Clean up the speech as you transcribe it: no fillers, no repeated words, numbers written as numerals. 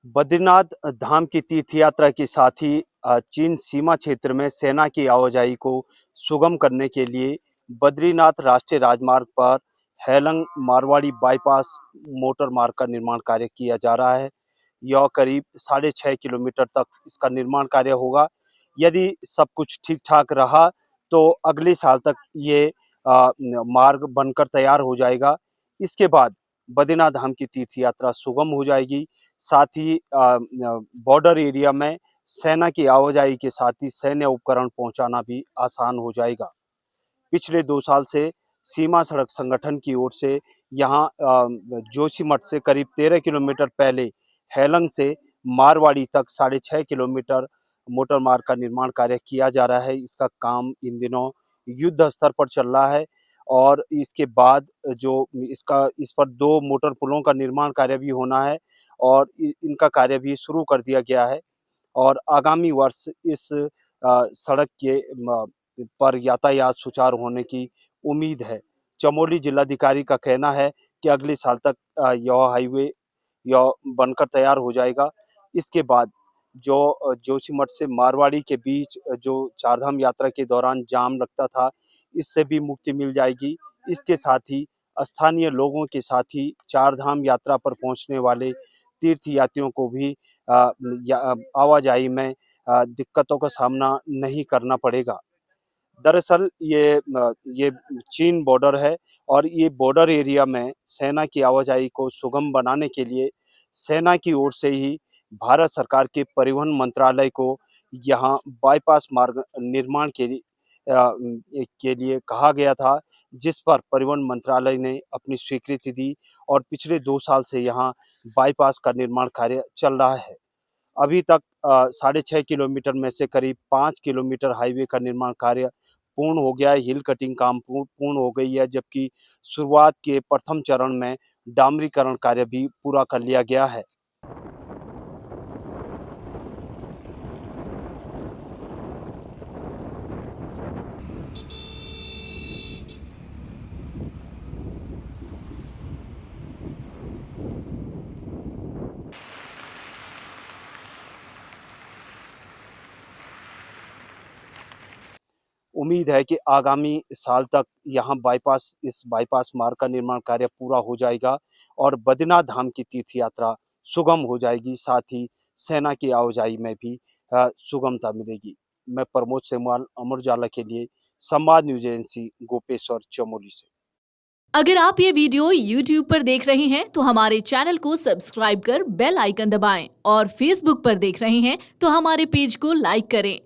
बद्रीनाथ धाम की तीर्थ यात्रा के साथ ही चीन सीमा क्षेत्र में सेना की आवाजाही को सुगम करने के लिए बद्रीनाथ राष्ट्रीय राजमार्ग पर हेलंग मारवाड़ी बाईपास मोटर मार्ग का निर्माण कार्य किया जा रहा है। यह करीब 6.5 किलोमीटर तक इसका निर्माण कार्य होगा। यदि सब कुछ ठीक ठाक रहा तो अगले साल तक ये मार्ग बनकर तैयार हो जाएगा। इसके बाद बद्रीनाथ धाम की तीर्थ यात्रा सुगम हो जाएगी। साथ ही बॉर्डर एरिया में सेना की आवाजाही के साथ ही सैन्य उपकरण पहुंचाना भी आसान हो जाएगा। पिछले 2 साल से सीमा सड़क संगठन की ओर से यहाँ जोशीमठ से करीब 13 किलोमीटर पहले हेलंग से मारवाड़ी तक 6.5 किलोमीटर मोटर मार्ग का निर्माण कार्य किया जा रहा है। इसका काम इन दिनों युद्ध स्तर पर चल रहा है और इसके बाद जो इस पर 2 मोटर पुलों का निर्माण कार्य भी होना है और इनका कार्य भी शुरू कर दिया गया है और आगामी वर्ष इस सड़क के पर यातायात सुचारू होने की उम्मीद है। चमोली जिलाधिकारी का कहना है कि अगले साल तक यह हाईवे यह बनकर तैयार हो जाएगा। इसके बाद जो जोशीमठ से मारवाड़ी के बीच जो चारधाम यात्रा के दौरान जाम लगता था, इससे भी मुक्ति मिल जाएगी। इसके साथ ही स्थानीय लोगों के साथ ही चारधाम यात्रा पर पहुंचने वाले तीर्थ यात्रियों को भी आवाजाही में दिक्कतों का सामना नहीं करना पड़ेगा। दरअसल ये चीन बॉर्डर है और ये बॉर्डर एरिया में सेना की आवाजाही को सुगम बनाने के लिए सेना की ओर से ही भारत सरकार के परिवहन मंत्रालय को यहाँ बाईपास मार्ग निर्माण के लिए कहा गया था, जिस पर परिवहन मंत्रालय ने अपनी स्वीकृति दी और पिछले 2 साल से यहाँ बाईपास का निर्माण कार्य चल रहा है। अभी तक 6.5 किलोमीटर में से करीब 5 किलोमीटर हाईवे का निर्माण कार्य पूर्ण हो गया है। हिल कटिंग काम पूर्ण हो गई है, जबकि शुरुआत के प्रथम चरण में डामरीकरण कार्य भी पूरा कर लिया गया है। उम्मीद है कि आगामी साल तक यहाँ इस बाईपास मार्ग का निर्माण कार्य पूरा हो जाएगा और बद्रीनाथ धाम की तीर्थ यात्रा सुगम हो जाएगी। साथ ही सेना की आवाजाही में भी सुगमता मिलेगी। मैं प्रमोद सेमवाल, अमर उजाला के लिए, संवाद न्यूज एजेंसी, गोपेश्वर, चमोली से। अगर आप ये वीडियो YouTube पर देख रहे हैं तो हमारे चैनल को सब्सक्राइब कर बेल आइकन दबाएं और Facebook पर देख रहे हैं तो हमारे पेज को लाइक करें।